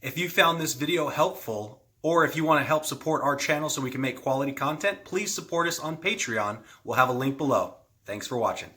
If you found this video helpful, or if you want to help support our channel so we can make quality content, please support us on Patreon. We'll have a link below. Thanks for watching.